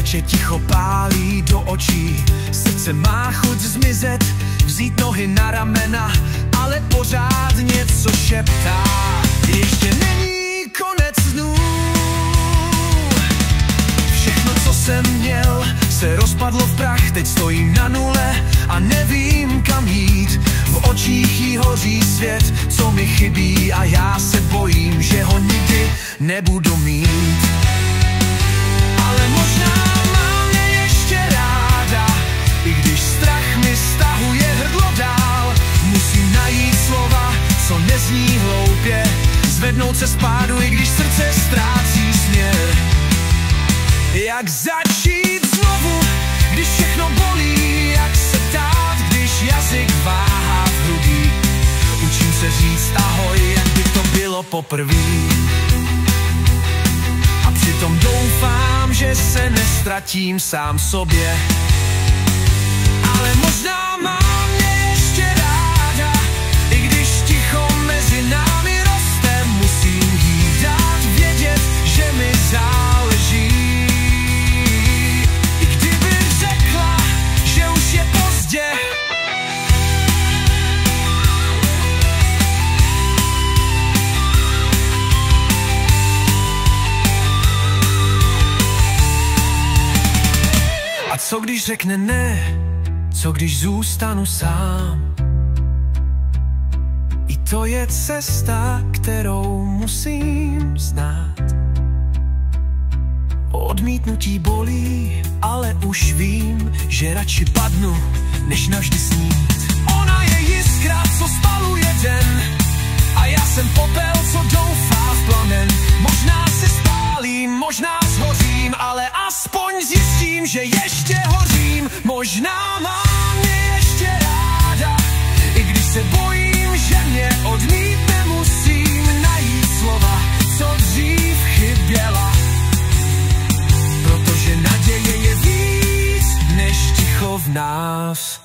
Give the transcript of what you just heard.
že ticho pálí do očí. Srdce má chuť zmizet, vzít nohy na ramena, ale pořád něco šeptá. Ještě není konec dnů. Všechno, co jsem měl, se rozpadlo v prach. Teď stojím na nule a nevím, kam jít. V očích jí hoří svět, co mi chybí, a já se bojím, že ho nikdy nebudu mít. Ale možná má mě ještě ráda, i když strach mi stahuje hrdlo dál. Musím najít slova, co nezní hloupě, zvednout se z pádu, i když srdce ztrácí směr. Jak začít znovu, když všechno bolí, jak se ptát, když jazyk váhá v hrudí. Učím se říct ahoj, jak by to bylo poprvé. A přitom doufám, že se nestratím sám sobě. Ale možná má mě ještě ráda, i když ticho mezi námi roste. Musím jí dát vědět, že mi záleží. I kdyby řekla, že už je pozdě. A co když řekne ne? Co když zůstanu sám? I to je cesta, kterou musím znát. Odmítnutí bolí, ale už vím, že radši padnu, než navždy snít. Ona je jiskra, co spaluje den, a já jsem popel, co doufá v plamen. Možná se spálím, možná shořím, ale aspoň zjistím, že ještě hořím. Možná má mě ještě ráda, i když se bojím, že mě odmítne. Musím najít slova, co dřív chyběla, protože naděje je víc než ticho v nás.